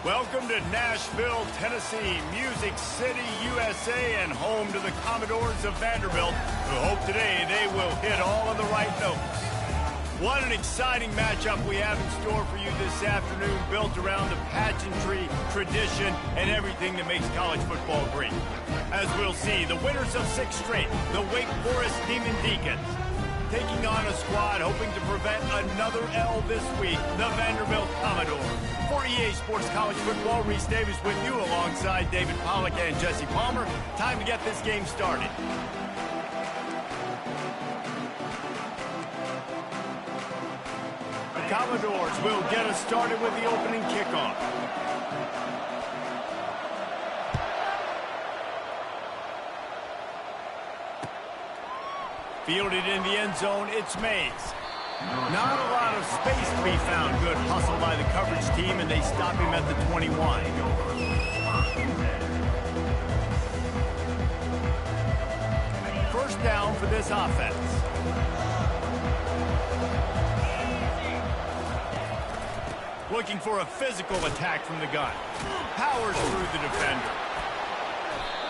Welcome to Nashville, Tennessee, Music City, USA, and home to the Commodores of Vanderbilt, who hope today they will hit all of the right notes. What an exciting matchup we have in store for you this afternoon, built around the pageantry, tradition, and everything that makes college football great. As we'll see, the winners of 6 straight, the Wake Forest Demon Deacons, taking on a squad hoping to prevent another L this week, the Vanderbilt Commodores. For EA Sports College Football, Reese Davis with you alongside David Pollack and Jesse Palmer. Time to get this game started. The Commodores will get us started with the opening kickoff. Fielded in the end zone, it's Mays. Not a lot of space to be found. Good hustle by the coverage team, and they stop him at the 21. First down for this offense. Looking for a physical attack from the gun. Powers through the defender.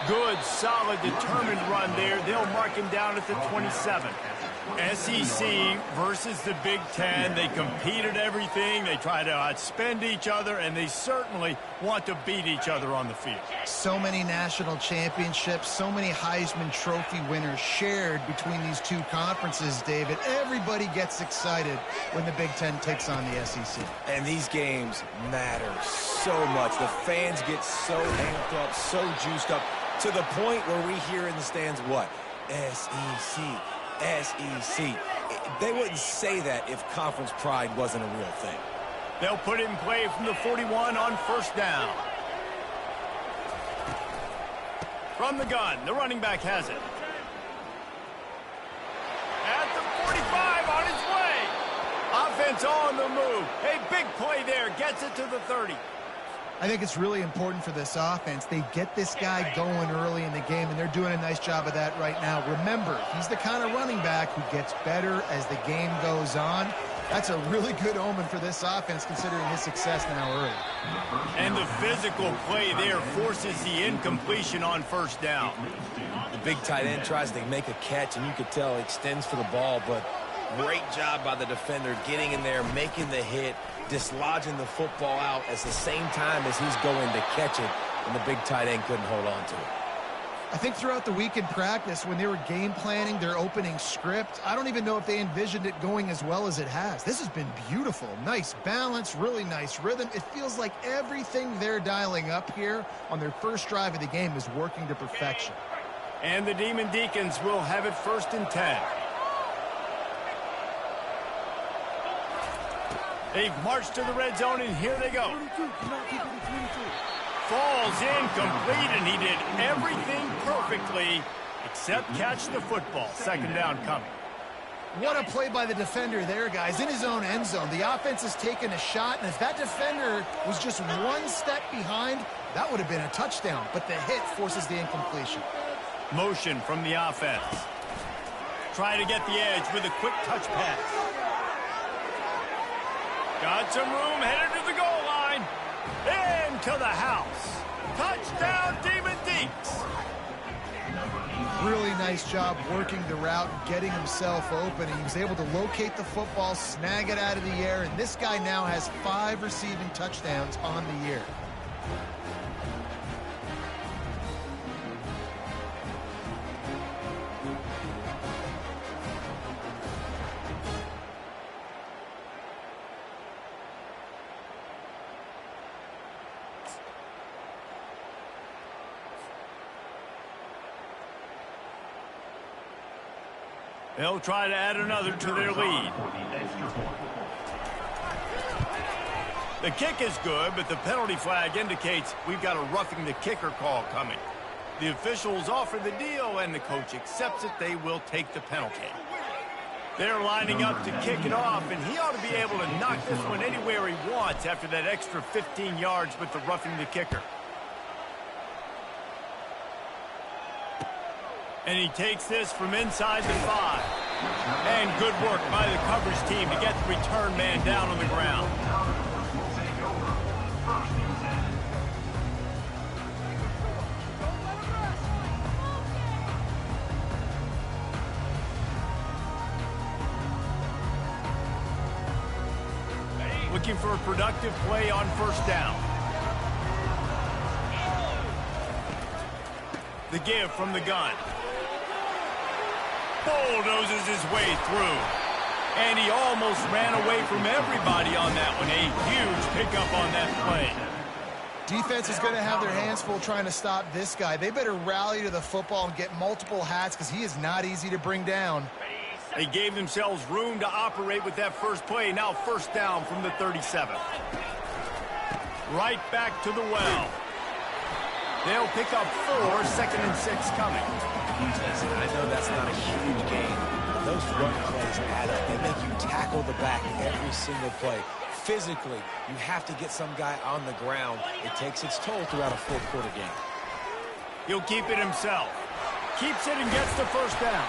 Good, solid, determined run there. They'll mark him down at the 27. SEC versus the Big Ten. They compete at everything. They try to outspend each other, and they certainly want to beat each other on the field. So many national championships, so many Heisman Trophy winners shared between these two conferences, David. Everybody gets excited when the Big Ten takes on the SEC. And these games matter so much. The fans get so amped up, so juiced up, to the point where we hear in the stands, what? SEC. SEC. They wouldn't say that if conference pride wasn't a real thing. They'll put it in play from the 41 on first down. From the gun, the running back has it. At the 45, on its way. Offense on the move. A big play there, gets it to the 30. I think it's really important for this offense. They get this guy going early in the game, and they're doing a nice job of that right now. Remember, he's the kind of running back who gets better as the game goes on. That's a really good omen for this offense, considering his success now early. And the physical play there forces the incompletion on first down. The big tight end tries to make a catch, and you could tell he extends for the ball, but great job by the defender getting in there, making the hit, dislodging the football out at the same time as he's going to catch it, and the big tight end couldn't hold on to it. I think throughout the week in practice, when they were game planning their opening script, I don't even know if they envisioned it going as well as it has. This has been beautiful. Nice balance, really nice rhythm. It feels like everything they're dialing up here on their first drive of the game is working to perfection. And the Demon Deacons will have it 1st and 10. They've marched to the red zone, and here they go. Falls incomplete, and he did everything perfectly except catch the football. 2nd down coming. What a play by the defender there, guys. In his own end zone, the offense has taken a shot, and if that defender was just one step behind, that would have been a touchdown. But the hit forces the incompletion. Motion from the offense. Try to get the edge with a quick touch pass. Got some room, headed to the goal line. Into the house. Touchdown, Demon Deeks. Really nice job working the route, getting himself open. He was able to locate the football, snag it out of the air, and this guy now has 5 receiving touchdowns on the year. They'll try to add another to their lead. The kick is good, but the penalty flag indicates we've got a roughing the kicker call coming. The officials offer the deal, and the coach accepts it. They will take the penalty. They're lining up to kick it off, and he ought to be able to knock this one anywhere he wants after that extra 15 yards with the roughing the kicker. And he takes this from inside the 5. And good work by the coverage team to get the return man down on the ground. Looking for a productive play on first down. The give from the gun. Bulldozes his way through. And he almost ran away from everybody on that one. A huge pickup on that play. Defense is going to have their hands full trying to stop this guy. They better rally to the football and get multiple hats because he is not easy to bring down. They gave themselves room to operate with that first play. Now first down from the 37. Right back to the well. They'll pick up 4, 2nd and 6 coming. Listen, I know that's not a huge gain. Those run plays add up. They make you tackle the back every single play. Physically, you have to get some guy on the ground. It takes its toll throughout a fourth-quarter game. He'll keep it himself. Keeps it and gets the first down.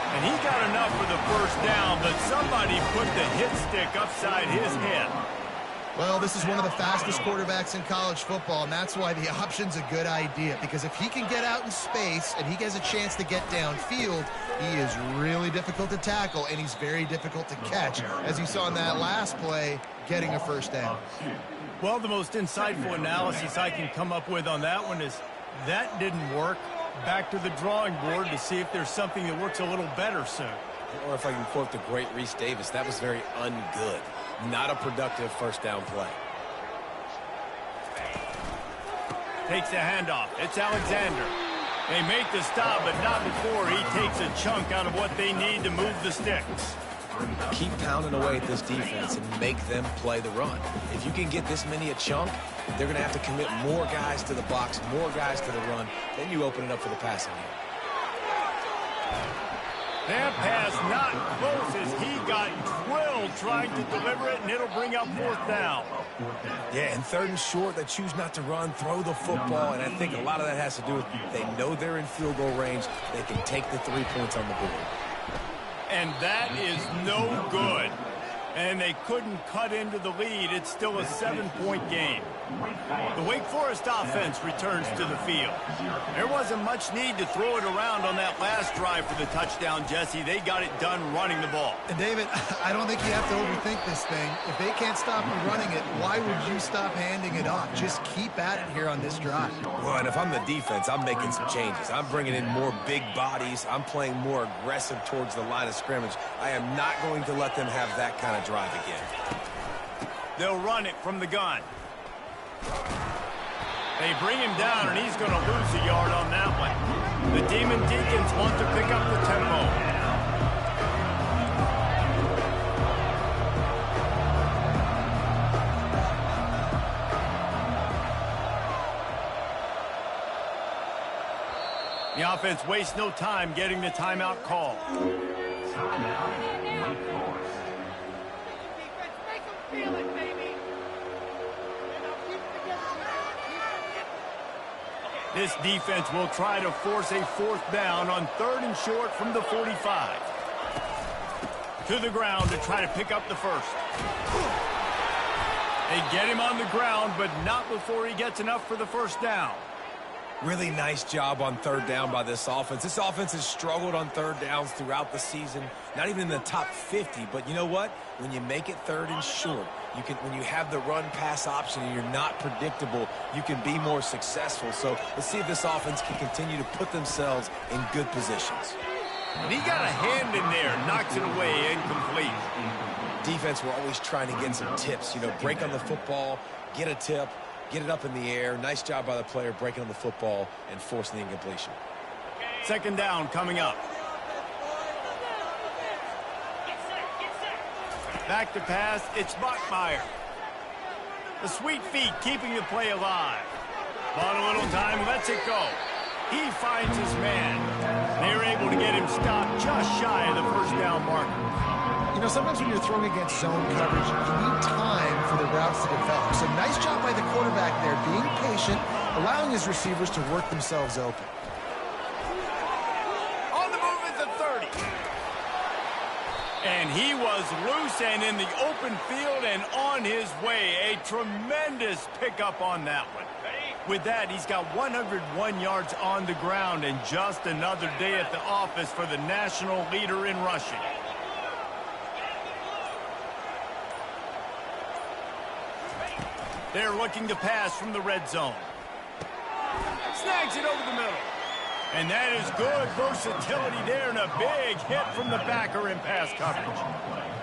And he got enough for the first down, but somebody put the hit stick upside his head. Well, this is one of the fastest quarterbacks in college football, and that's why the option's a good idea. Because if he can get out in space and he has a chance to get downfield, he is really difficult to tackle, and he's very difficult to catch. As you saw in that last play, getting a first down. Well, the most insightful analysis I can come up with on that one is that didn't work. Back to the drawing board to see if there's something that works a little better soon. Or if I can quote the great Reese Davis, that was very ungood. Not a productive first down play. Takes the handoff. It's Alexander. They make the stop, but not before he takes a chunk out of what they need to move the sticks. Keep pounding away at this defense and make them play the run. If you can get this many a chunk, they're going to have to commit more guys to the box, more guys to the run. Then you open it up for the passing game. That pass not close as he got drilled trying to deliver it, and it'll bring up 4th down. Yeah, and 3rd and short, they choose not to run, throw the football, and I think a lot of that has to do with they know they're in field goal range. They can take the 3 points on the board. And that is no good. And they couldn't cut into the lead. It's still a 7-point game. The Wake Forest offense returns to the field. There wasn't much need to throw it around on that last drive for the touchdown, Jesse. They got it done running the ball. And David, I don't think you have to overthink this thing. If they can't stop you running it, why would you stop handing it off? Just keep at it here on this drive. Well, and if I'm the defense, I'm making some changes. I'm bringing in more big bodies. I'm playing more aggressive towards the line of scrimmage. I am not going to let them have that kind of drive again. They'll run it from the gun. They bring him down, and he's going to lose a yard on that one. The Demon Deacons want to pick up the tempo. The offense wastes no time getting the timeout call. This defense will try to force a 4th down on 3rd and short from the 45. To the ground to try to pick up the first. They get him on the ground, but not before he gets enough for the first down. Really nice job on 3rd down by this offense. This offense has struggled on 3rd downs throughout the season. Not even in the top 50, but you know what? When you make it 3rd and short, when you have the run-pass option and you're not predictable, you can be more successful. So let's see if this offense can continue to put themselves in good positions. And he got a hand in there, knocks it away, incomplete. Defense, we're always trying to get some tips. You know, break on the football, get a tip, get it up in the air. Nice job by the player breaking on the football and forcing the incompletion. 2nd down coming up. Back to pass, it's Bachmeier. The sweet feet keeping the play alive. Bought a little time, lets it go. He finds his man. They're able to get him stopped just shy of the first down marker. You know, sometimes when you're throwing against zone coverage, you need time for the routes to develop. So nice job by the quarterback there, being patient, allowing his receivers to work themselves open. On the move is the 30. And he was loose and in the open field and on his way. A tremendous pickup on that one. With that, he's got 101 yards on the ground and just another day at the office for the national leader in rushing. They're looking to pass from the red zone. Snags it over the middle. And that is good versatility there and a big hit from the backer in pass coverage.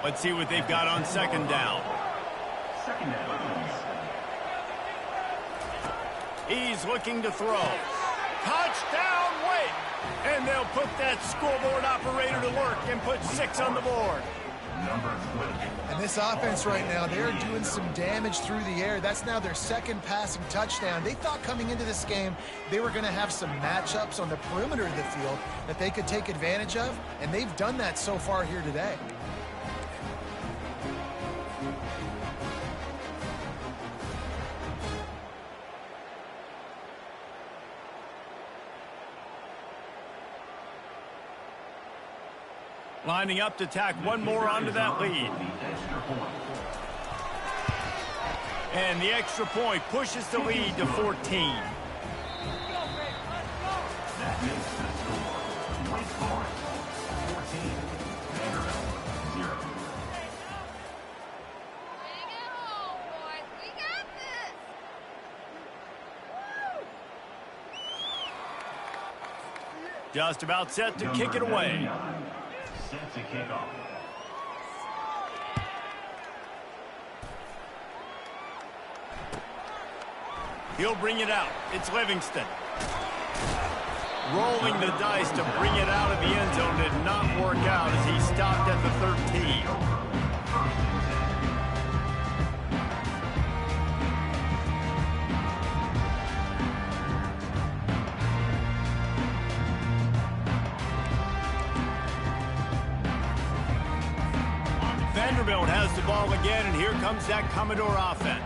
Let's see what they've got on second down. He's looking to throw. Touchdown, wait! And they'll put that scoreboard operator to work and put 6 on the board. And this offense right now, they're doing some damage through the air. That's now their second passing touchdown. They thought coming into this game they were going to have some matchups on the perimeter of the field that they could take advantage of, and they've done that so far here today. Lining up to tack one more onto that lead. And the extra point pushes the lead to 14. Just about set to kick it away. Set to kick off. He'll bring it out. It's Livingston. Rolling the dice to bring it out of the end zone did not work out as he stopped at the 13. Vanderbilt has the ball again, and here comes that Commodore offense.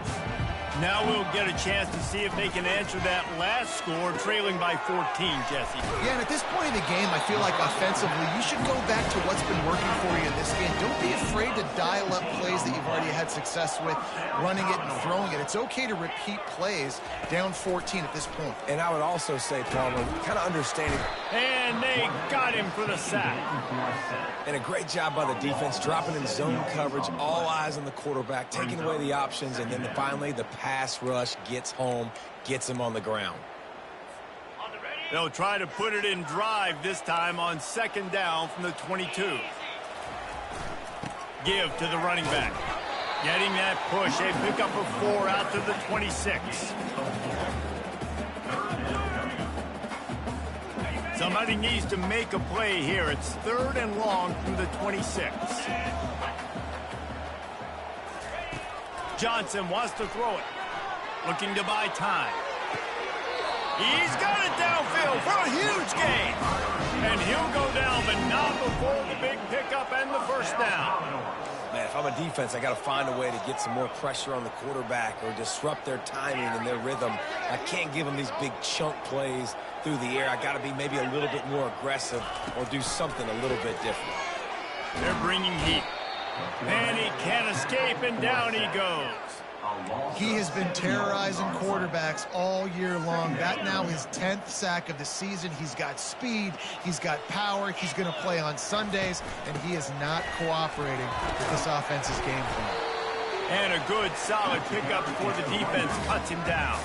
Now we'll get a chance to see if they can answer that last score, trailing by 14, Jesse. Yeah, and at this point in the game, I feel like offensively, you should go back to what's been working for you in this game. Don't be afraid to dial up plays that you've already had success with, running it and throwing it. It's okay to repeat plays down 14 at this point. And I would also say, Palmer, kind of understanding. And they got him for the sack. And a great job by the defense, dropping in zone coverage, all eyes on the quarterback, taking away the options, and then finally the pass rush gets home, gets him on the ground. They'll try to put it in drive this time on second down from the 22. Give to the running back. Getting that push, a pickup of 4 out to the 26. Somebody needs to make a play here. It's 3rd and long from the 26. Johnson wants to throw it. Looking to buy time. He's got it downfield for a huge gain. And he'll go down, but not before the big pickup and the first down. Man, if I'm a defense, I got to find a way to get some more pressure on the quarterback or disrupt their timing and their rhythm. I can't give them these big chunk plays through the air. I got to be maybe a little bit more aggressive or do something a little bit different. They're bringing heat. And he can't escape, and down he goes. He has been terrorizing quarterbacks all year long. That now his 10th sack of the season. He's got speed. He's got power. He's going to play on Sundays, and he is not cooperating with this offense's game plan. And a good, solid pickup before the defense cuts him down.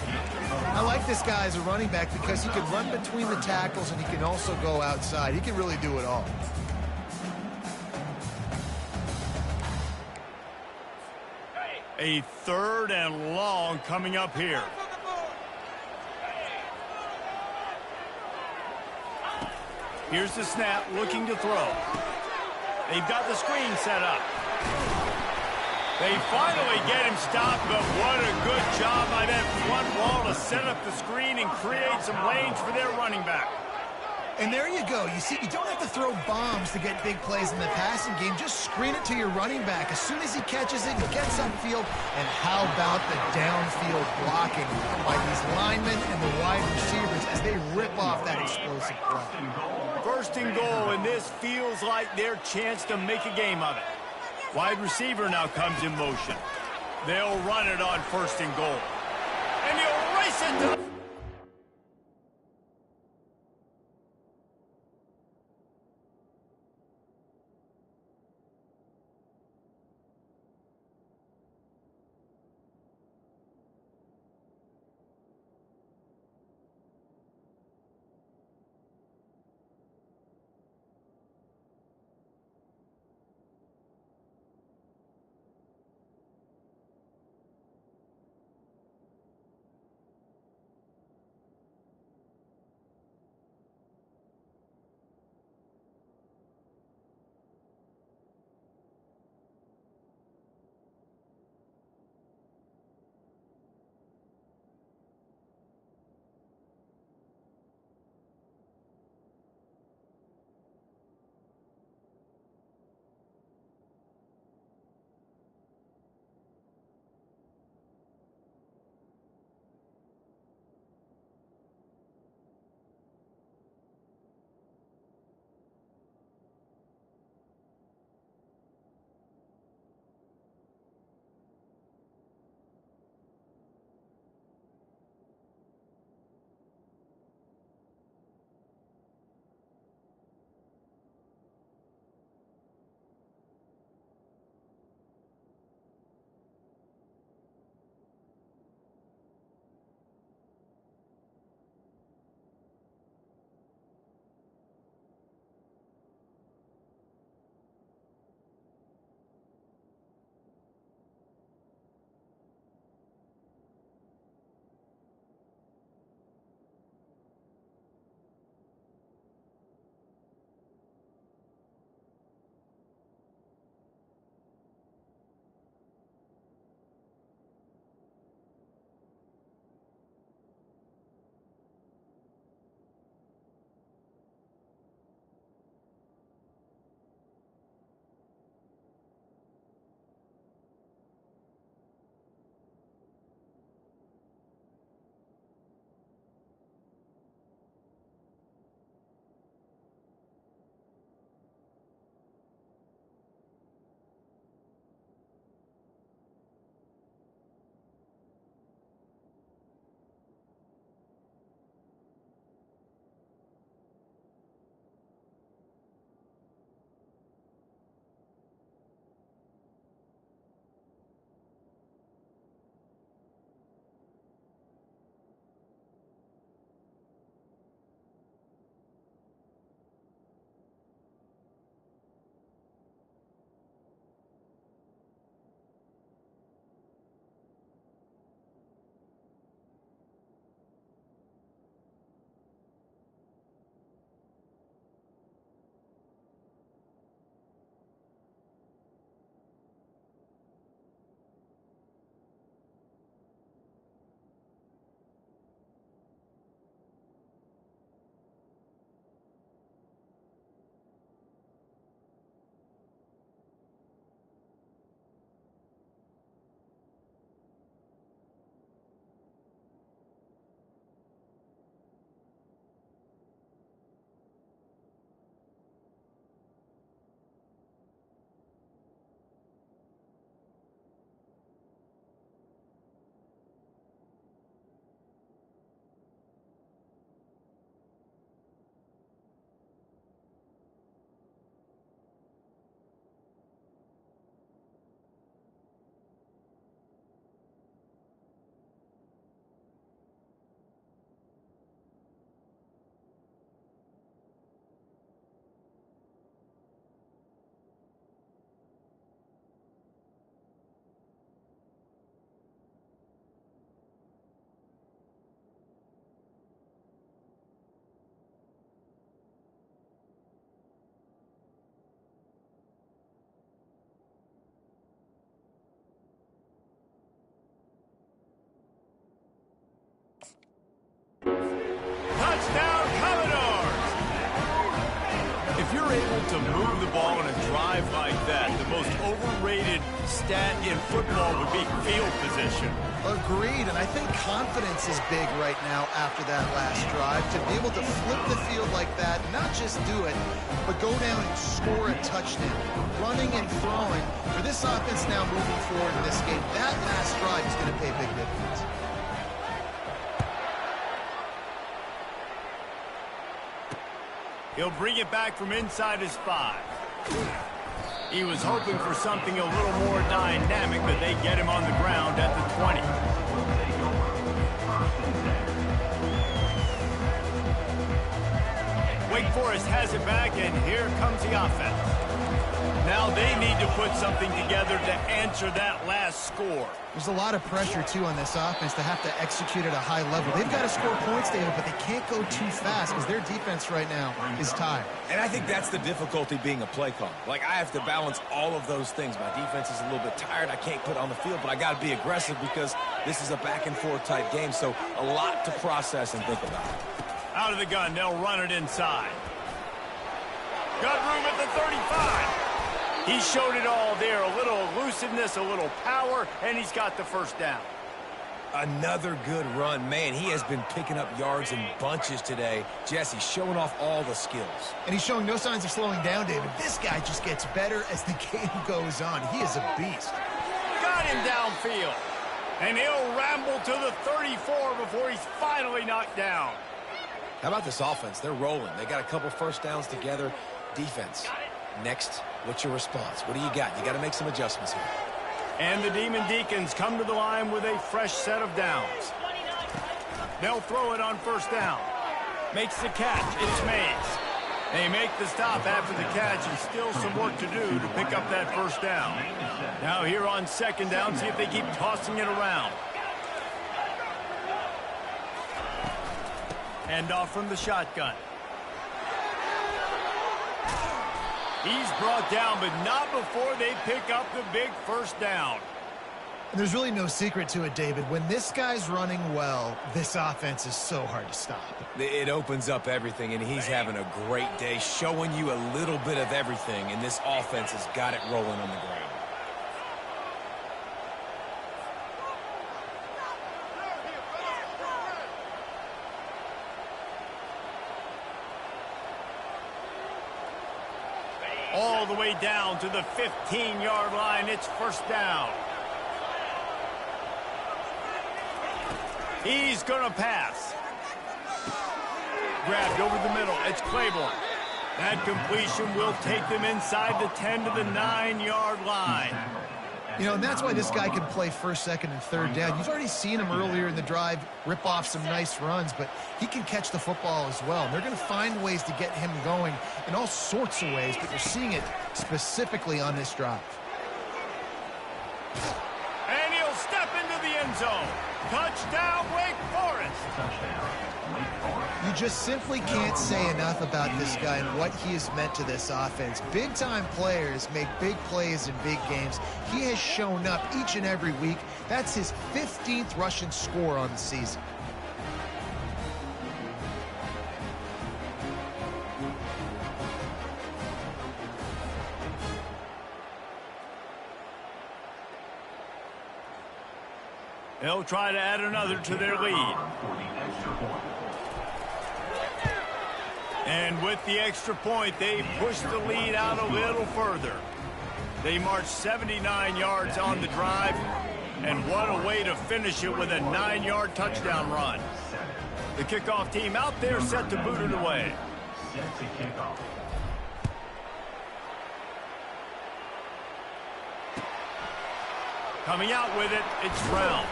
I like this guy as a running back because he can run between the tackles, and he can also go outside. He can really do it all. A 3rd and long coming up here. Here's the snap, looking to throw. They've got the screen set up. They finally get him stopped, but what a good job by that front wall to set up the screen and create some lanes for their running back. And there you go. You see, you don't have to throw bombs to get big plays in the passing game. Just screen it to your running back. As soon as he catches it, he gets upfield. And how about the downfield blocking by these linemen and the wide receivers as they rip off that explosive play. 1st and goal, and this feels like their chance to make a game of it. Wide receiver now comes in motion. They'll run it on 1st and goal. And he'll race it to... to move the ball in a drive like that. The most overrated stat in football would be field position. Agreed, and I think confidence is big right now after that last drive. To be able to flip the field like that, not just do it, but go down and score a touchdown. Running and throwing. For this offense now moving forward in this game, that last drive is going to pay big dividends. He'll bring it back from inside his 5. He was hoping for something a little more dynamic, but they get him on the ground at the 20. Wake Forest has it back, and here comes the offense. Now they need to put something together to answer that last score. There's a lot of pressure, too, on this offense to have to execute at a high level. They've got to score points, David, but they can't go too fast because their defense right now is tired. And I think that's the difficulty being a play caller. Like, I have to balance all of those things. My defense is a little bit tired. I can't put on the field, but I got to be aggressive because this is a back-and-forth type game, so a lot to process and think about. Out of the gun, they'll run it inside. Got room at the 35. He showed it all there, a little elusiveness, a little power, and he's got the first down. Another good run. Man, he has been picking up yards in bunches today. Jesse showing off all the skills. And he's showing no signs of slowing down, David. This guy just gets better as the game goes on. He is a beast. Got him downfield. And he'll ramble to the 34 before he's finally knocked down. How about this offense? They're rolling. They got a couple first downs together. Defense. Next, what's your response? What do you got? You got to make some adjustments here. And the Demon Deacons come to the line with a fresh set of downs. They'll throw it on first down. Makes the catch. It's Mays. They make the stop after the catch, and still some work to do to pick up that first down. Now here on second down, see if they keep tossing it around. Hand off from the shotgun. He's brought down, but not before they pick up the big first down. And there's really no secret to it, David. When this guy's running well, this offense is so hard to stop. It opens up everything, and he's having a great day, showing you a little bit of everything, and this offense has got it rolling on the ground. All the way down to the 15-yard line. It's first down. He's going to pass. Grabbed over the middle. It's Claiborne. That completion will take them inside the 10 to the 9-yard line. You know, and that's why this guy can play first, second, and third down. You've already seen him earlier in the drive rip off some nice runs, but he can catch the football as well. And they're going to find ways to get him going in all sorts of ways, but you're seeing it specifically on this drive. And he'll step into the end zone. Touchdown, Wake Forest. Touchdown, Wake Forest. You just simply can't say enough about this guy and what he has meant to this offense. Big-time players make big plays in big games. He has shown up each and every week. That's his 15th rushing score on the season. They'll try to add another to their lead. And with the extra point, they push the lead out a little further. They march 79 yards on the drive, and what a way to finish it with a 9-yard touchdown run. The kickoff team out there set to boot it away. Set to kick off. Coming out with it, it's Brown.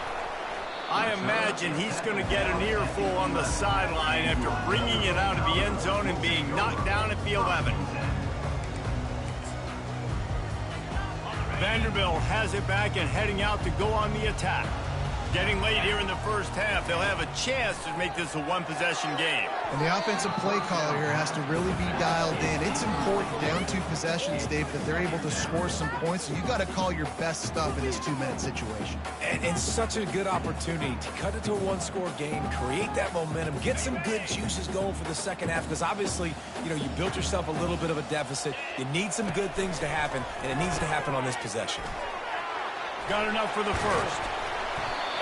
I imagine he's going to get an earful on the sideline after bringing it out of the end zone and being knocked down at the 11. Vanderbilt has it back and heading out to go on the attack. Getting late here in the first half, they'll have a chance to make this a one-possession game. And the offensive play caller here has to really be dialed in. It's important down 2 possessions, Dave, that they're able to score some points. So you got to call your best stuff in this 2-minute situation. And such a good opportunity to cut it to a one-score game, create that momentum, get some good juices going for the second half, because obviously, you built yourself a little bit of a deficit. You need some good things to happen, and it needs to happen on this possession. Got enough for the first.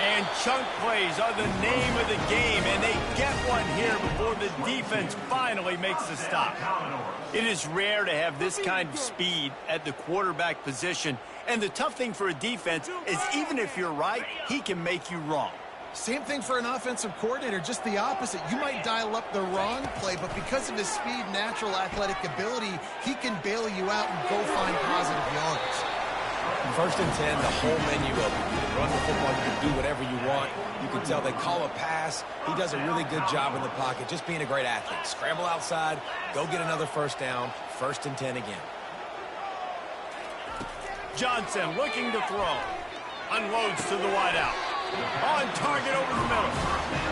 And chunk plays are the name of the game, and they get one here before the defense finally makes the stop. It is rare to have this kind of speed at the quarterback position, and the tough thing for a defense is even if you're right, he can make you wrong. Same thing for an offensive coordinator, just the opposite. You might dial up the wrong play, but because of his speed, natural athletic ability, he can bail you out and go find positive yards. First and 10, the whole menu open. You can run the football, you can do whatever you want. You can tell they call a pass. He does a really good job in the pocket, just being a great athlete. Scramble outside, go get another first down, first and 10 again. Johnson looking to throw. Unloads to the wideout. On target over the middle.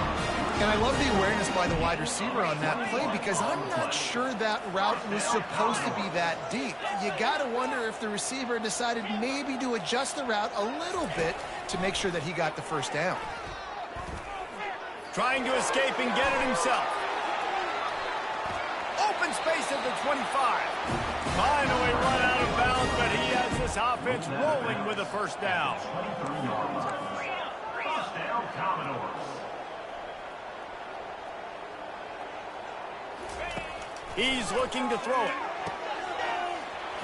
And I love the awareness by the wide receiver on that play because I'm not sure that route was supposed to be that deep. You got to wonder if the receiver decided maybe to adjust the route a little bit to make sure that he got the first down. Trying to escape and get it himself. Open space at the 25. Finally run out of bounds, but he has this offense rolling with a first down. 23 yards. First down, Commodores. He's looking to throw it.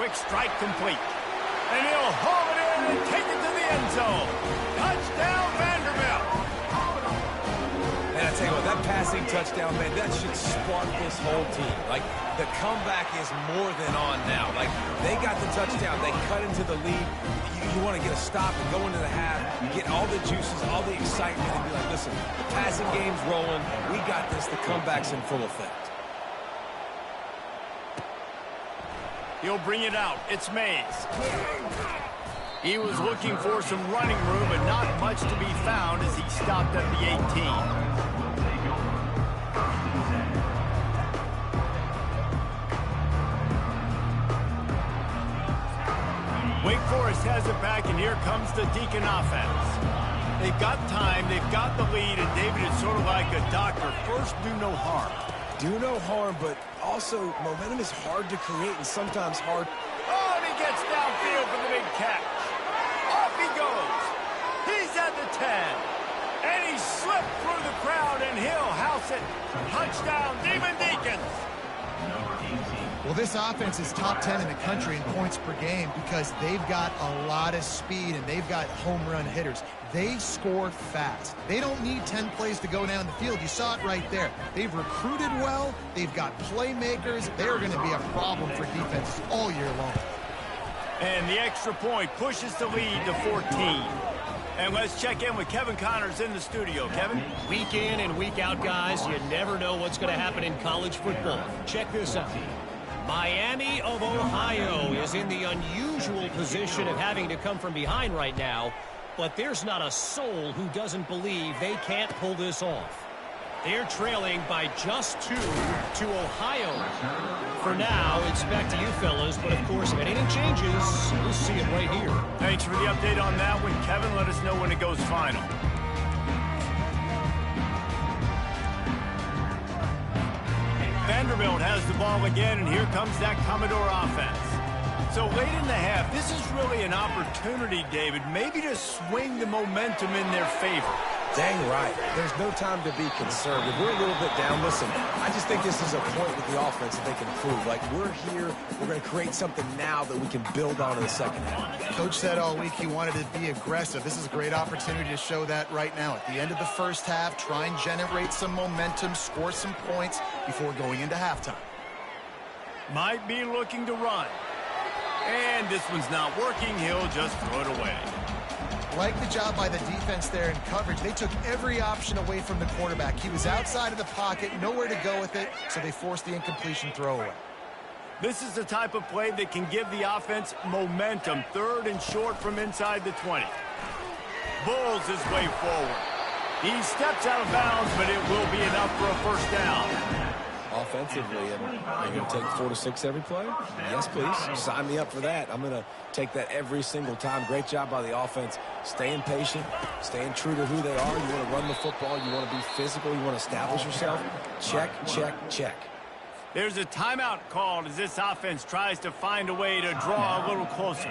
Quick strike complete. And he'll haul it in and take it to the end zone. Touchdown, Vanderbilt. And I tell you what, that passing touchdown, man, that should spark this whole team. Like, the comeback is more than on now. Like, they got the touchdown. They cut into the lead. You want to get a stop and go into the half, get all the juices, all the excitement, and be like, listen, the passing game's rolling. We got this. The comeback's in full effect. He'll bring it out. It's Mays. He was looking for some running room, but not much to be found as he stopped at the 18. Wake Forest has it back, and here comes the Deacon offense. They've got time, they've got the lead, and David is sort of like a doctor. First, do no harm. Do no harm, but also momentum is hard to create and sometimes hard. Oh, and he gets downfield for the big catch. Off he goes. He's at the 10. And he slipped through the crowd, and he'll house it. Touchdown, Demon Deacons. Well, this offense is top 10 in the country in points per game because they've got a lot of speed and they've got home run hitters. They score fast. They don't need 10 plays to go down the field. You saw it right there. They've recruited well. They've got playmakers. They're going to be a problem for defenses all year long. And the extra point pushes the lead to 14. And let's check in with Kevin Connors in the studio. Kevin? Week in and week out, guys, you never know what's going to happen in college football. Check this out. Miami of Ohio is in the unusual position of having to come from behind right now, but there's not a soul who doesn't believe they can't pull this off. They're trailing by just 2 to Ohio. For now, it's back to you fellas, but of course, if anything changes, we'll see it right here. Thanks for the update on that one, Kevin. Let us know when it goes final. Vanderbilt has the ball again, and here comes that Commodore offense. So late in the half, this is really an opportunity, David, maybe to swing the momentum in their favor. Dang right. There's no time to be conservative. We're a little bit down. Listen, I just think this is a point with the offense that they can prove. Like, we're here, we're going to create something now that we can build on in the second half. Coach said all week he wanted to be aggressive. This is a great opportunity to show that right now. At the end of the first half, try and generate some momentum, score some points before going into halftime. Might be looking to run. And this one's not working. He'll just throw it away. Like the job by the defense there in coverage. They took every option away from the quarterback. He was outside of the pocket, nowhere to go with it, so they forced the incompletion throwaway. This is the type of play that can give the offense momentum. 3rd and short from inside the 20. bulls his way forward. He steps out of bounds, but it will be enough for a first down. Offensively, are you going to take 4 to 6 every play? Yes, please. Sign me up for that. I'm going to take that every single time. Great job by the offense. Staying patient, staying true to who they are. You want to run the football. You want to be physical. You want to establish yourself. Check, check, check. There's a timeout called as this offense tries to find a way to draw a little closer.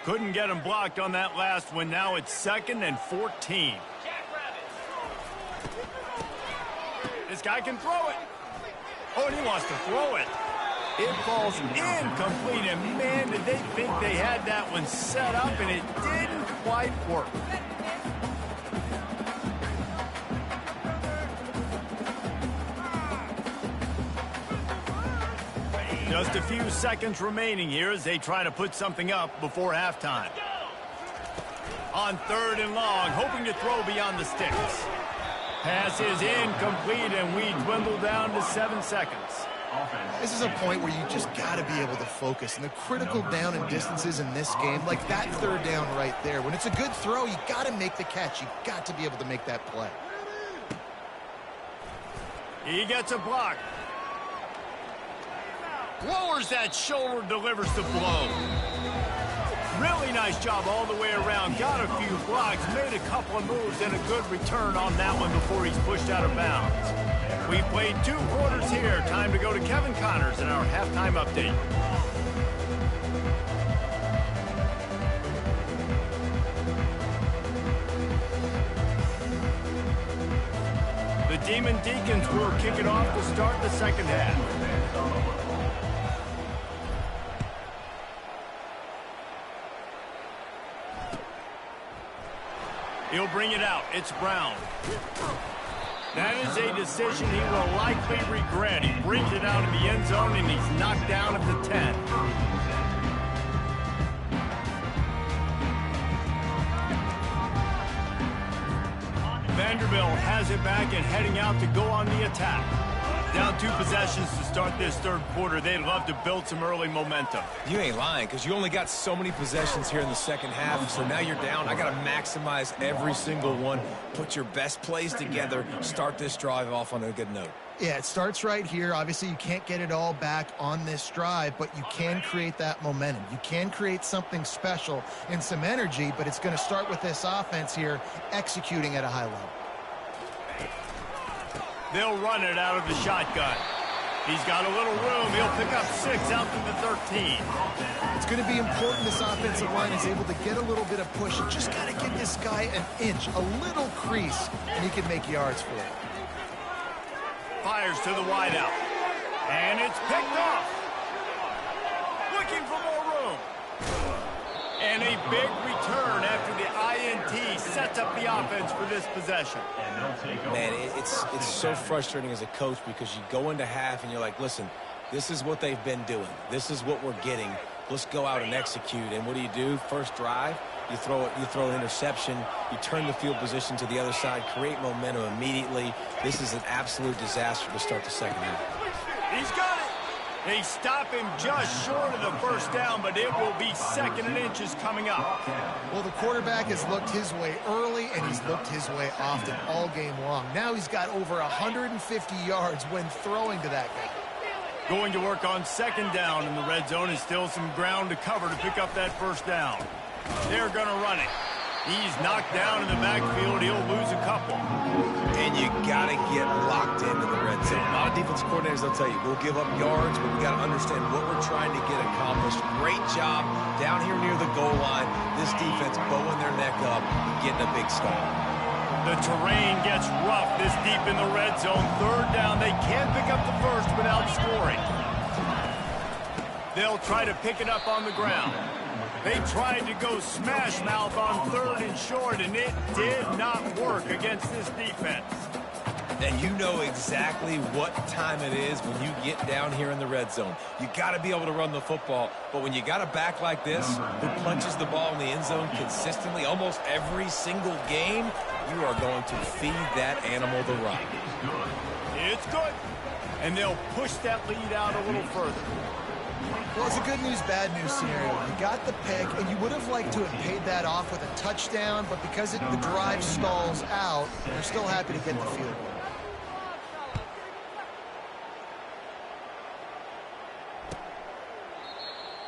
Couldn't get him blocked on that last one. Now it's 2nd and 14. This guy can throw it. Oh, and he wants to throw it. It falls incomplete, and man, did they think they had that one set up, and it didn't quite work. Just a few seconds remaining here as they try to put something up before halftime. On 3rd and long, hoping to throw beyond the sticks. Pass is incomplete, and we dwindle down to 7 seconds. This is a point where you just got to be able to focus. And the critical down and distances in this game, like that 3rd down right there, when it's a good throw, you got to make the catch. You got to be able to make that play. He gets a block. Lowers that shoulder, delivers the blow. Really nice job all the way around. Got a few blocks, made a couple of moves, and a good return on that one before he's pushed out of bounds. We played 2 quarters here. Time to go to Kevin Connors in our halftime update. The Demon Deacons will kick it off to start the second half. He'll bring it out. It's Brown. That is a decision he will likely regret. He brings it out of the end zone, and he's knocked down at the 10. Vanderbilt has it back and heading out to go on the attack. Down 2 possessions to start this 3rd quarter. They'd love to build some early momentum. You ain't lying, because you only got so many possessions here in the second half, so now you're down. I got to maximize every single one, put your best plays together, start this drive off on a good note. Yeah, it starts right here. Obviously, you can't get it all back on this drive, but you can create that momentum. You can create something special and some energy, but it's going to start with this offense here executing at a high level. They'll run it out of the shotgun. He's got a little room. He'll pick up 6 out to the 13. It's going to be important this offensive line is able to get a little bit of push. You just got to give this guy an inch, a little crease, and he can make yards for it. Fires to the wideout. And it's picked off. Looking for more room. And a big return after the INT sets up the offense for this possession. Man, it's so frustrating as a coach because you go into half and you're like, listen, this is what they've been doing. This is what we're getting. Let's go out and execute. And what do? First drive, you throw an interception, you turn the field position to the other side, create momentum immediately. This is an absolute disaster to start the second half. He's got it. They stop him just short of the first down, but it will be 2nd and inches coming up. Well, the quarterback has looked his way early, and he's looked his way often all game long. Now he's got over 150 yards when throwing to that guy. Going to work on 2nd down in the red zone is still some ground to cover to pick up that first down. They're going to run it. He's knocked down in the backfield. He'll lose a couple. And you got to get locked into the red zone. A lot of defense coordinators, they'll tell you, we'll give up yards, but we got to understand what we're trying to get accomplished. Great job down here near the goal line. This defense bowing their neck up, getting a big stop. The terrain gets rough this deep in the red zone. 3rd down. They can't pick up the first without scoring. They'll try to pick it up on the ground. They tried to go smash mouth on 3rd and short, and it did not work against this defense. And you know exactly what time it is when you get down here in the red zone. You got to be able to run the football, but when you got a back like this who punches the ball in the end zone consistently almost every single game, you are going to feed that animal the rock. It's good. and they'll push that lead out a little further. Well, it's a good news, bad news scenario. You got the pick, and you would have liked to have paid that off with a touchdown, but because the drive stalls out, you're still happy to get the field goal.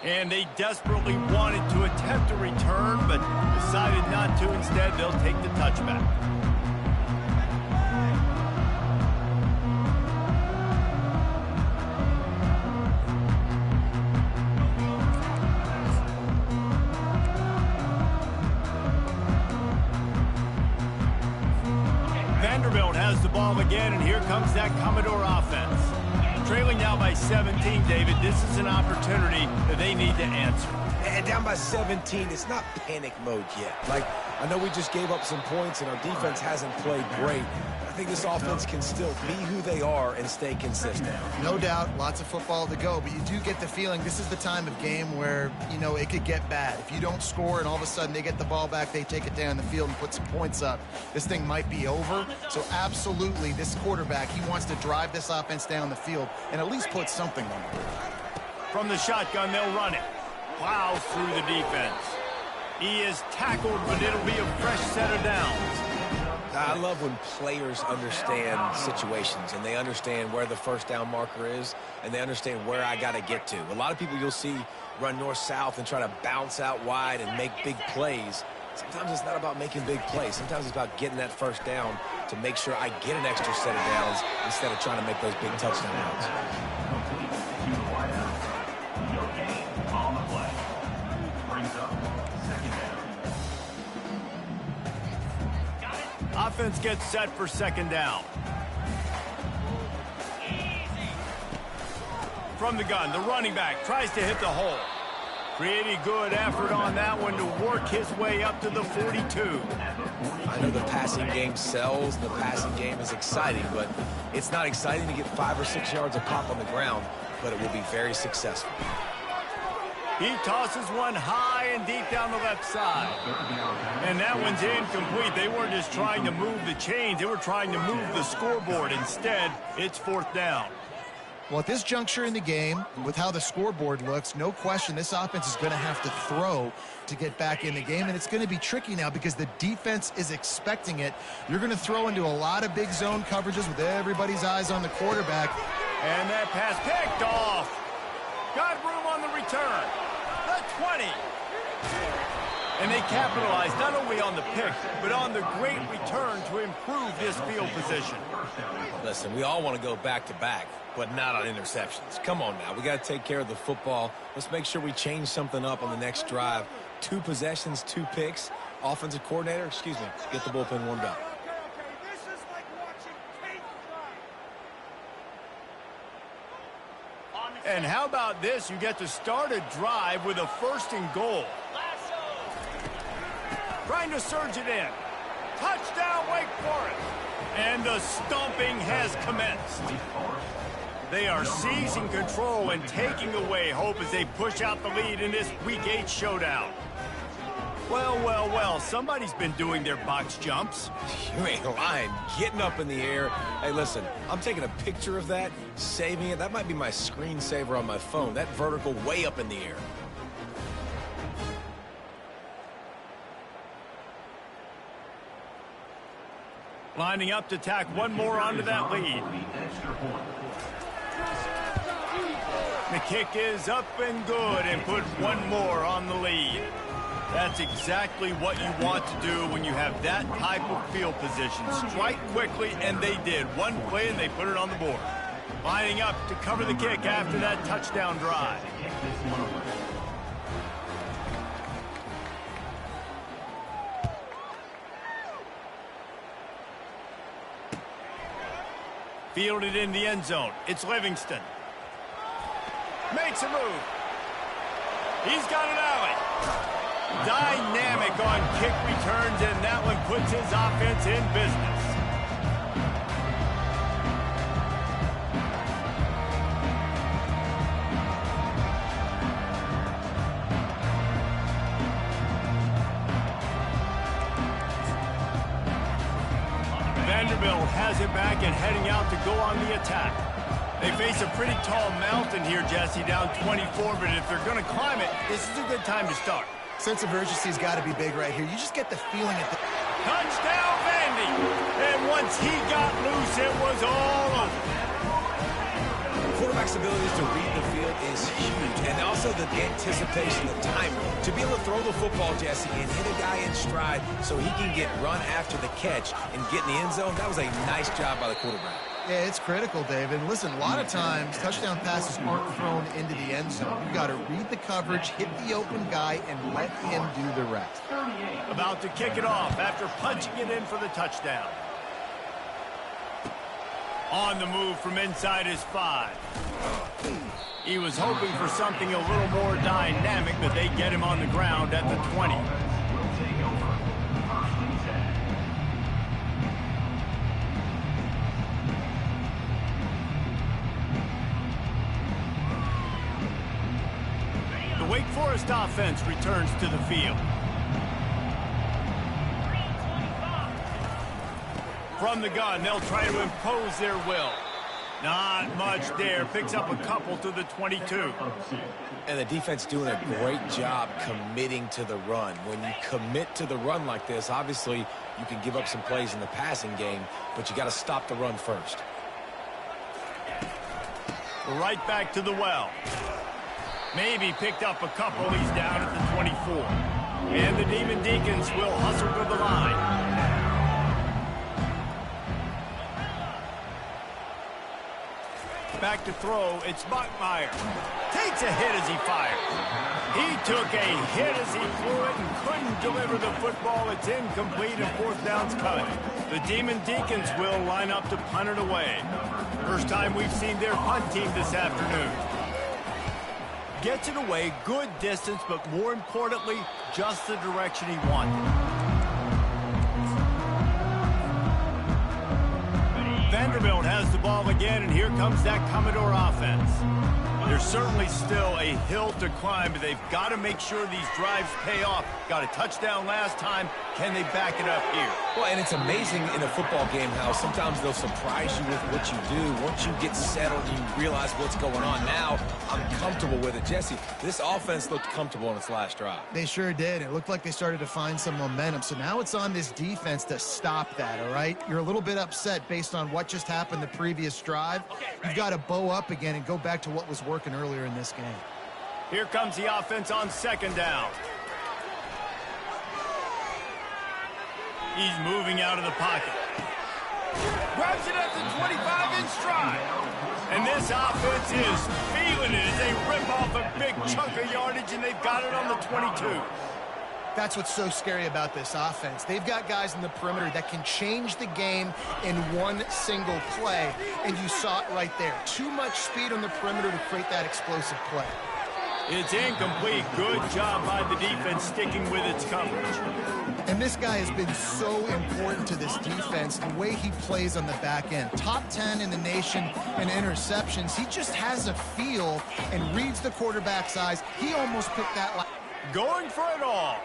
And they desperately wanted to attempt a return, but decided not to. Instead, they'll take the touchback. Vanderbilt has the ball again, and here comes that Commodore offense. Trailing now by 17, David. This is an opportunity that they need to answer. And down by 17, it's not panic mode yet. Like, I know we just gave up some points and our defense hasn't played great. I think this offense can still be who they are and stay consistent. No doubt, lots of football to go, but you do get the feeling this is the time of game where, you know, it could get bad. If you don't score and all of a sudden they get the ball back, they take it down the field and put some points up, this thing might be over. So absolutely, this quarterback, he wants to drive this offense down the field and at least put something on it. From the shotgun, they'll run it. Plows through the defense. He is tackled, but it'll be a fresh set of downs. I love when players understand situations and they understand where the first down marker is and they understand where I got to get to. A lot of people you'll see run north-south and try to bounce out wide and make big plays. Sometimes it's not about making big plays. Sometimes it's about getting that first down to make sure I get an extra set of downs instead of trying to make those big touchdown runs. Offense gets set for second down. From the gun, the running back tries to hit the hole. Pretty good effort on that one to work his way up to the 42. I know the passing game sells, the passing game is exciting, but it's not exciting to get 5 or 6 yards a pop on the ground, but it will be very successful. He tosses one high and deep down the left side. And that one's incomplete. They weren't just trying to move the chains. They were trying to move the scoreboard. Instead, it's fourth down. Well, at this juncture in the game, with how the scoreboard looks, no question this offense is going to have to throw to get back in the game, and it's going to be tricky now because the defense is expecting it. You're going to throw into a lot of big zone coverages with everybody's eyes on the quarterback. And that pass picked off. Got room on the return. The 20. And they capitalized not only on the pick, but on the great return to improve this field position. Listen, we all want to go back-to-back, but not on interceptions. Come on now. We got to take care of the football. Let's make sure we change something up on the next drive. 2 possessions, 2 picks. Offensive coordinator, get the bullpen warmed up. And how about this? You get to start a drive with a 1st and goal. Trying to surge it in. Touchdown, Wake Forest. And the stomping has commenced. They are seizing control and taking away hope as they push out the lead in this Week 8 showdown. Well, somebody's been doing their box jumps. You ain't lying. Getting up in the air. Hey, listen, I'm taking a picture of that, saving it. That might be my screensaver on my phone. That vertical way up in the air. Lining up to tack one more onto that lead. The kick is up and good and put one more on the lead. That's exactly what you want to do when you have that type of field position. Strike quickly, and they did. One play, and they put it on the board. Lining up to cover the kick after that touchdown drive. Fielded in the end zone. It's Livingston. Makes a move. He's got an alley. Dynamic on kick returns, and that one puts his offense in business. Vanderbilt has it back and heading out to go on the attack. They face a pretty tall mountain here, Jesse, down 24, but if they're going to climb it, this is a good time to start. Sense of urgency's got to be big right here. You just get the feeling at the... Touchdown, Vandy! And once he got loose, it was all over. Quarterback's ability to read the field is huge, and also the anticipation, the timing. To be able to throw the football, Jesse, and hit a guy in stride so he can get run after the catch and get in the end zone, that was a nice job by the quarterback. Yeah, it's critical, David. Listen, a lot of times, touchdown passes aren't thrown into the end zone. You've got to read the coverage, hit the open guy, and let him do the rest. About to kick it off after punching it in for the touchdown. On the move from inside his 5. He was hoping for something a little more dynamic, but they get him on the ground at the 20. The Wake Forest offense returns to the field. From the gun, they'll try to impose their will. Not much there. Picks up a couple to the 22. And the defense doing a great job committing to the run. When you commit to the run like this, obviously you can give up some plays in the passing game, but you got to stop the run first. Right back to the well. Maybe picked up a couple. He's down at the 24. And the Demon Deacons will hustle to the line. Back to throw, it's Bachmeier. Takes a hit as he fires. He took a hit as he threw it and couldn't deliver the football. It's incomplete and fourth down's coming. The Demon Deacons will line up to punt it away. First time we've seen their punt team this afternoon. Gets it away, good distance, but more importantly, just the direction he wanted. Vanderbilt has the ball again, and here comes that Commodore offense. There's certainly still a hill to climb, but they've got to make sure these drives pay off. Got a touchdown last time. Can they back it up here? Well, and it's amazing in a football game how sometimes they'll surprise you with what you do. Once you get settled, you realize what's going on. Now, I'm comfortable with it. Jesse, this offense looked comfortable in its last drive. They sure did. It looked like they started to find some momentum. So now it's on this defense to stop that, all right? You're a little bit upset based on what just happened the previous drive. You've got to bow up again and go back to what was working earlier in this game. Here comes the offense on second down. He's moving out of the pocket. Grabs it at the 25 in stride. And this offense is feeling it as they rip off a big chunk of yardage, and they've got it on the 22. That's what's so scary about this offense. They've got guys in the perimeter that can change the game in one single play, and you saw it right there. Too much speed on the perimeter to create that explosive play. It's incomplete. Good job by the defense sticking with its coverage. And this guy has been so important to this defense, the way he plays on the back end. Top 10 in the nation in interceptions. He just has a feel and reads the quarterback's eyes. He almost picked that line. Going for it all.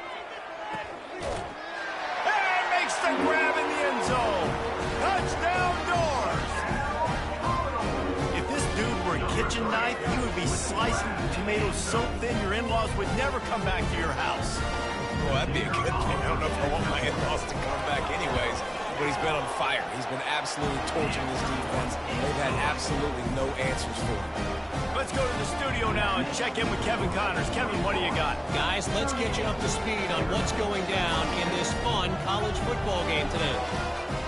And makes the grab in the end zone. Touchdown Doors. If this dude were a kitchen knife, he would be slicing tomatoes so thin your in-laws would never come back to your house. Well, that'd be a good thing. I don't know if I want my in-laws to come back anyways, but he's been on fire. He's been absolutely torching this defense. They've had absolutely no answers for him. Let's go to the studio now and check in with Kevin Connors. Kevin, what do you got? Guys, let's get you up to speed on what's going down in this fun college football game today.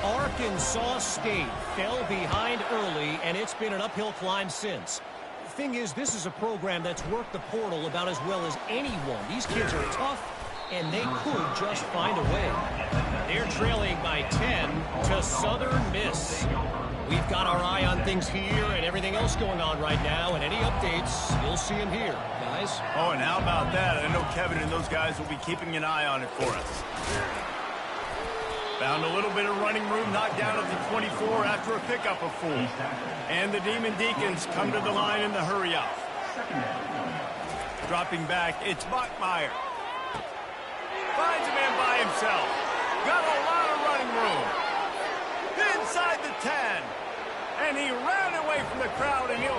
Arkansas State fell behind early, and it's been an uphill climb since. Thing is, this is a program that's worked the portal about as well as anyone. These kids are tough, and they could just find a way. They're trailing by 10 to Southern Miss. We've got our eye on things here and everything else going on right now, and any updates, you'll see them here, guys. Oh, and how about that? I know Kevin and those guys will be keeping an eye on it for us. Found a little bit of running room, knocked down at the 24 after a pickup of 4. And the Demon Deacons come to the line in the hurry up. Dropping back, it's Bachmeier. Finds a man by himself. Got a lot of running room. Inside the 10. And he ran away from the crowd, and he'll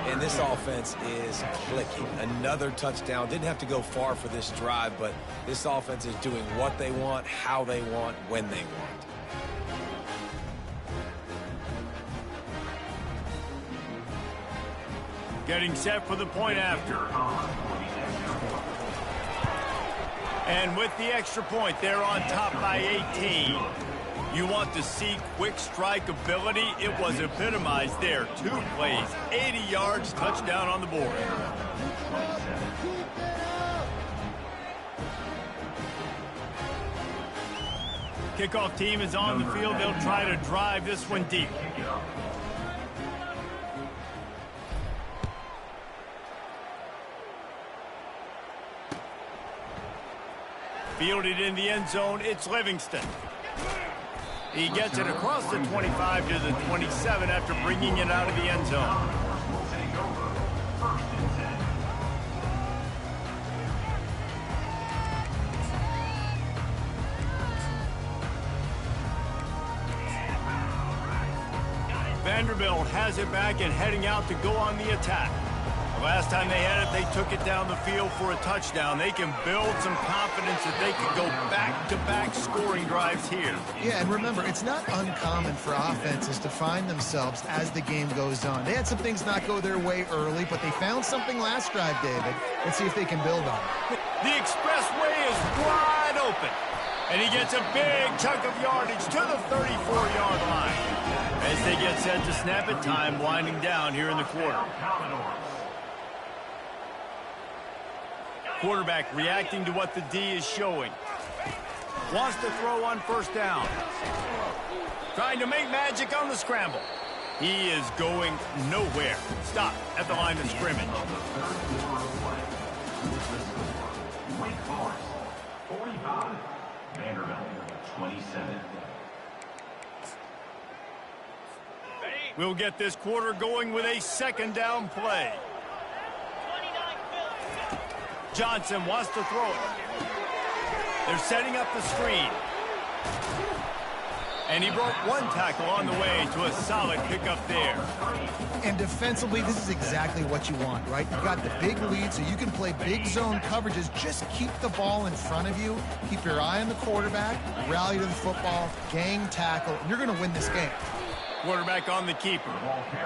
and this offense is clicking. Another touchdown. Didn't have to go far for this drive, but this offense is doing what they want, how they want, when they want. Getting set for the point after. And with the extra point, they're on top by 18. You want to see quick strike ability? It was epitomized there. 2 plays, 80 yards, touchdown on the board. Kickoff team is on the field. They'll try to drive this one deep. Fielded in the end zone, it's Livingston. He gets it across the 25 to the 27 after bringing it out of the end zone. Vanderbilt has it back and heading out to go on the attack. The last time they had it, they took it down the field for a touchdown. They can build some confidence that they can go back-to-back scoring drives here. Yeah, and remember, it's not uncommon for offenses to find themselves as the game goes on. They had some things not go their way early, but they found something last drive, David. Let's see if they can build on it. The expressway is wide open, and he gets a big chunk of yardage to the 34-yard line. As they get set to snap it, time winding down here in the quarter. Quarterback reacting to what the D is showing. Wants to throw on first down. Trying to make magic on the scramble. He is going nowhere. Stop at the line of scrimmage. 45. Vanderbilt, 27. We'll get this quarter going with a second down play. Johnson wants to throw it. They're setting up the screen. And he broke one tackle on the way to a solid pickup there. And defensively, this is exactly what you want, right? You've got the big lead, so you can play big zone coverages. Just keep the ball in front of you. Keep your eye on the quarterback. Rally to the football. Gang tackle. And you're going to win this game. Quarterback on the keeper.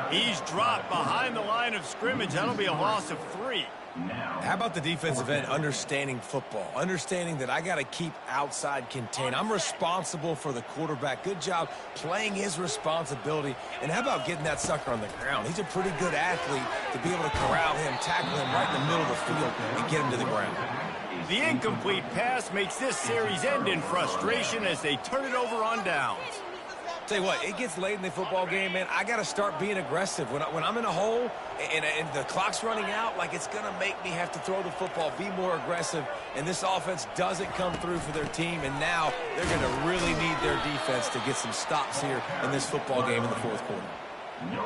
He's dropped behind the line of scrimmage. That'll be a loss of 3. How about the defensive end understanding football, understanding that I got to keep outside contain. I'm responsible for the quarterback. Good job playing his responsibility. And how about getting that sucker on the ground? He's a pretty good athlete to be able to corral him, tackle him right in the middle of the field, and get him to the ground. The incomplete pass makes this series end in frustration as they turn it over on downs. Tell you what, it gets late in the football game, man. I got to start being aggressive. When I'm in a hole and the clock's running out, like, it's going to make me have to throw the football, be more aggressive. And this offense doesn't come through for their team, and now they're going to really need their defense to get some stops here in this football game in the fourth quarter.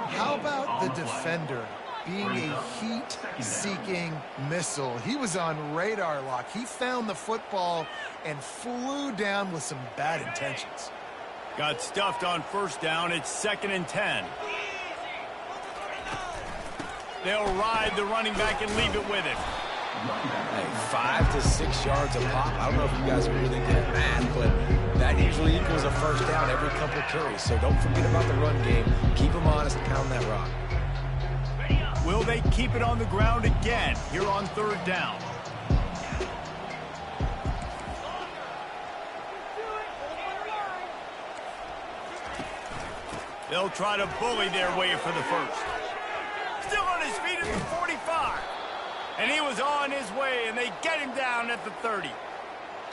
How about the defender being a heat-seeking missile? He was on radar lock. He found the football and flew down with some bad intentions. Got stuffed on first down. It's 2nd and 10. They'll ride the running back and leave it with him. Hey, 5 to 6 yards a pop. I don't know if you guys are really good at math, but that usually equals a first down every couple of carries. So don't forget about the run game. Keep them honest and pound that rock. Will they keep it on the ground again here on 3rd down? They'll try to bully their way for the first. Still on his feet at the 45. And he was on his way, and they get him down at the 30.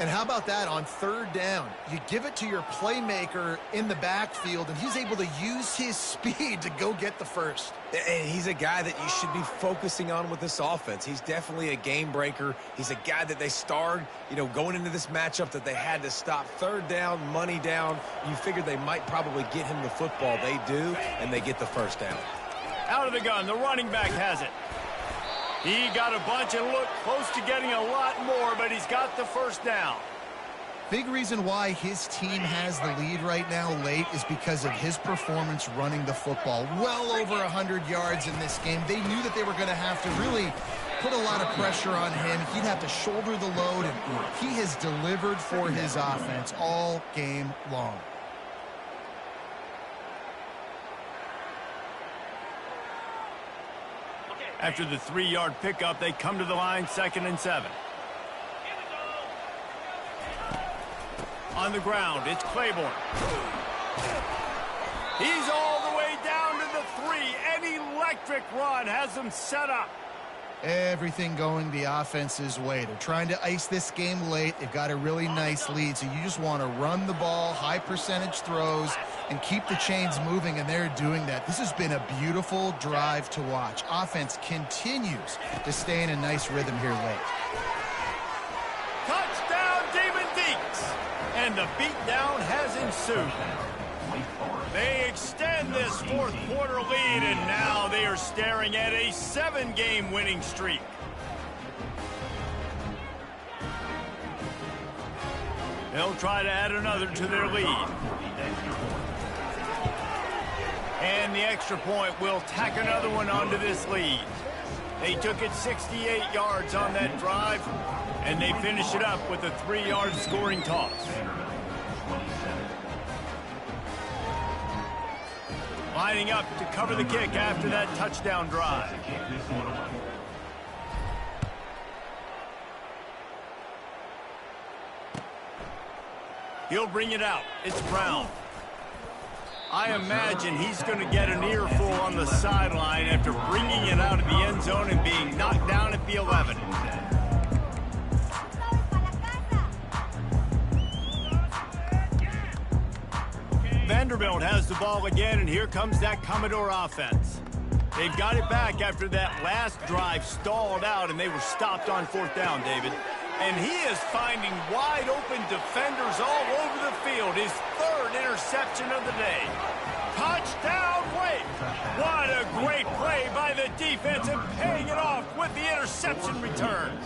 And how about that on 3rd down? You give it to your playmaker in the backfield, and he's able to use his speed to go get the first. And he's a guy that you should be focusing on with this offense. He's definitely a game breaker. He's a guy that they starred, going into this matchup that they had to stop. 3rd down, money down. You figured they might probably get him the football. They do, and they get the first down. Out of the gun, the running back has it. He got a bunch and looked close to getting a lot more, but he's got the first down. Big reason why his team has the lead right now late is because of his performance running the football. Well over 100 yards in this game. They knew that they were going to have to really put a lot of pressure on him. He'd have to shoulder the load, and he has delivered for his offense all game long. After the 3-yard pickup, they come to the line, 2nd and 7. On the ground, it's Claiborne. He's all the way down to the 3. An electric run has them set up. Everything going the offense's way. They're trying to ice this game late. They've got a really nice lead, so you just want to run the ball, high percentage throws, and keep the chains moving, and they're doing that. This has been a beautiful drive to watch. Offense continues to stay in a nice rhythm here late. Touchdown, Damon Deeks! And the beatdown has ensued. They extend this 4th quarter lead, and now they are staring at a 7-game winning streak. They'll try to add another to their lead. And the extra point will tack another one onto this lead. They took it 68 yards on that drive, and they finish it up with a 3-yard scoring toss. Lining up to cover the kick after that touchdown drive. He'll bring it out. It's Brown. I imagine he's going to get an earful on the sideline after bringing it out of the end zone and being knocked down at the 11. Vanderbilt has the ball again, and here comes that Commodore offense. They've got it back after that last drive stalled out, and they were stopped on 4th down, David. And he is finding wide-open defenders all over the field. His 3rd interception of the day. Touchdown, Wake! What a great play by the defense and paying it off with the interception return.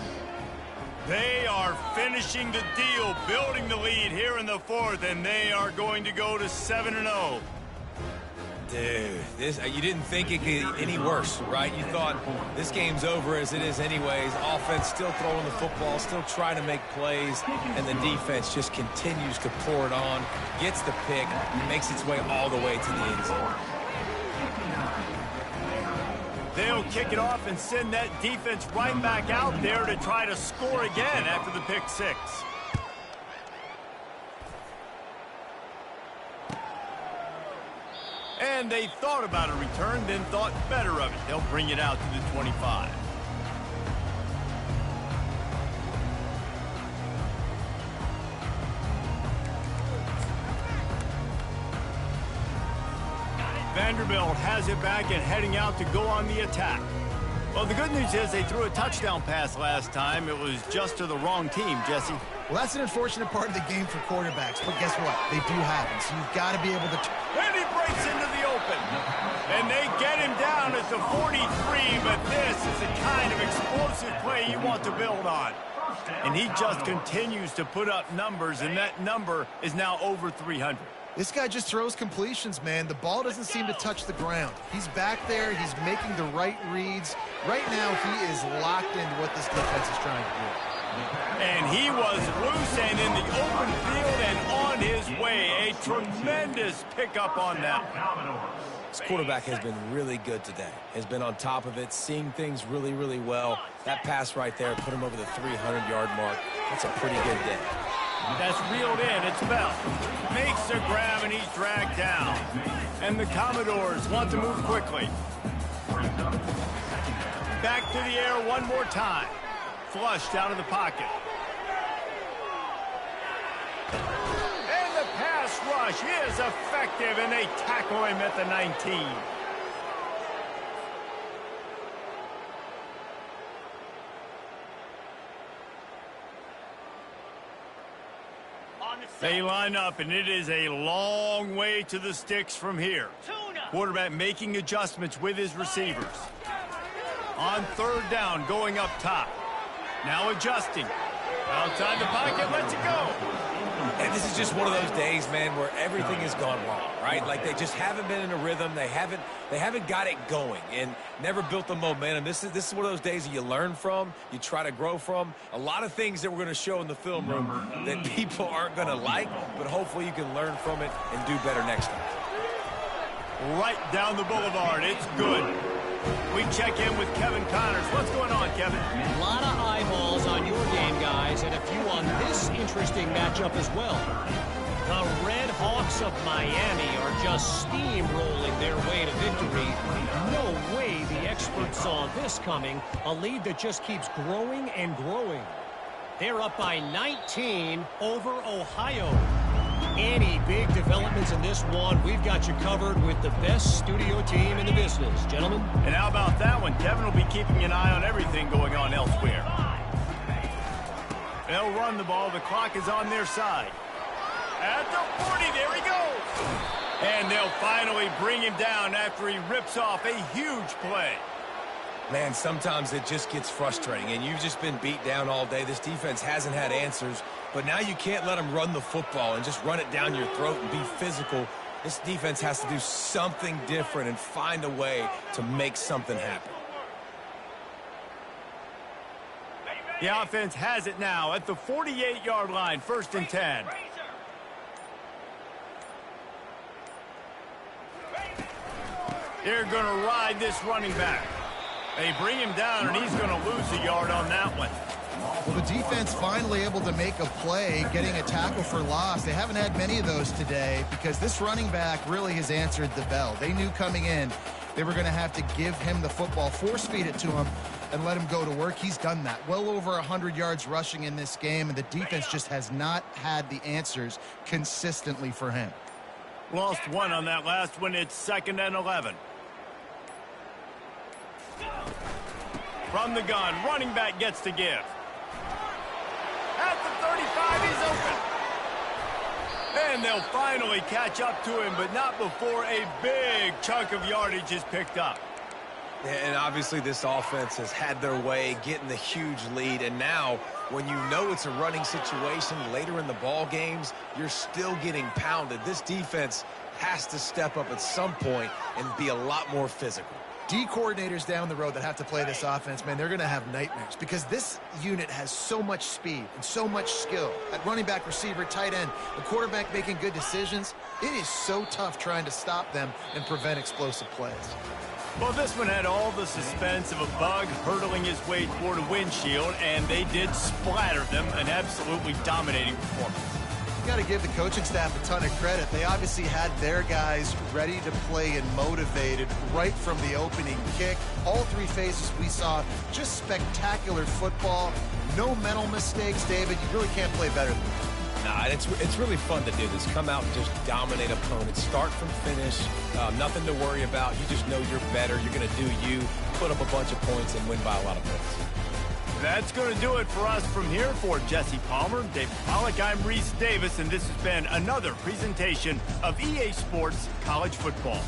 They are finishing the deal, building the lead here in the 4th, and they are going to go to 7-0. Dude, you didn't think it could get any worse, right? You thought this game's over as it is anyways. Offense still throwing the football, still trying to make plays, and the defense just continues to pour it on, gets the pick, makes its way all the way to the end zone. They'll kick it off and send that defense right back out there to try to score again after the pick 6. And they thought about a return, then thought better of it. They'll bring it out to the 25. Vanderbilt has it back and heading out to go on the attack. Well, the good news is they threw a touchdown pass last time. It was just to the wrong team, Jesse. Well, that's an unfortunate part of the game for quarterbacks, but guess what? They do happen, so you've got to be able to... And he breaks into the open. And they get him down at the 43, but this is the kind of explosive play you want to build on. And he just continues to put up numbers, and that number is now over 300. This guy just throws completions, man. The ball doesn't seem to touch the ground. He's back there. He's making the right reads. Right now, he is locked into what this defense is trying to do. And he was loose and in the open field and on his way. A tremendous pickup on that. This quarterback has been really good today. Has been on top of it, seeing things really, really well. That pass right there put him over the 300-yard mark. That's a pretty good day. That's reeled in. It's Bell. Makes a grab, and he's dragged down. And the Commodores want to move quickly. Back to the air one more time. Flushed out of the pocket. And the pass rush is effective, and they tackle him at the 19. They line up, and it is a long way to the sticks from here. Quarterback making adjustments with his receivers. On 3rd down, going up top. Now adjusting. Outside the pocket, lets it go. And this is just one of those days, man, where everything has gone wrong, right? Like they just haven't been in a rhythm. They haven't got it going and never built the momentum. This is one of those days that you learn from, you try to grow from. A lot of things that we're going to show in the film room that people aren't going to like, but hopefully you can learn from it and do better next time. Right down the boulevard. It's good. We check in with Kevin Connors. What's going on, Kevin? A lot of eyeballs on your game, guys, and a few on this interesting matchup as well. The Red Hawks of Miami are just steamrolling their way to victory. No way the experts saw this coming. A lead that just keeps growing and growing. They're up by 19 over Ohio. Any big developments in this one, we've got you covered with the best studio team in the business. Gentlemen? And how about that one? Kevin will be keeping an eye on everything going on elsewhere. They'll run the ball. The clock is on their side. At the 40, there he goes. And they'll finally bring him down after he rips off a huge play. Man, sometimes it just gets frustrating, and you've just been beat down all day. This defense hasn't had answers, but now you can't let them run the football and just run it down your throat and be physical. This defense has to do something different and find a way to make something happen. The offense has it now at the 48-yard line, 1st and 10. They're going to ride this running back. They bring him down, and he's going to lose a yard on that one. Well, the defense finally able to make a play, getting a tackle for loss. They haven't had many of those today because this running back really has answered the bell. They knew coming in they were going to have to give him the football, force-feed it to him, and let him go to work. He's done that. Well over 100 yards rushing in this game, and the defense just has not had the answers consistently for him. Lost one on that last one. It's 2nd and 11. From the gun, running back gets to give. At the 35, he's open. And they'll finally catch up to him, but not before a big chunk of yardage is picked up. And obviously this offense has had their way getting the huge lead, and now when you know it's a running situation later in the ball games, you're still getting pounded. This defense has to step up at some point and be a lot more physical. D coordinators down the road that have to play this offense, man, they're going to have nightmares because this unit has so much speed and so much skill. At running back, receiver, tight end, the quarterback making good decisions. It is so tough trying to stop them and prevent explosive plays. Well, this one had all the suspense of a bug hurtling his way toward a windshield, and they did splatter them, an absolutely dominating performance. Got to give the coaching staff a ton of credit. They obviously had their guys ready to play and motivated right from the opening kick. All three phases we saw, just spectacular football. No mental mistakes, David. You really can't play better than that. Nah, it's really fun to do this. Come out and just dominate opponents. Start from finish. Nothing to worry about. You just know you're better. You're going to do you, put up a bunch of points, and win by a lot of points. That's going to do it for us from here. For Jesse Palmer, David Pollack, I'm Reese Davis, and this has been another presentation of EA Sports College Football.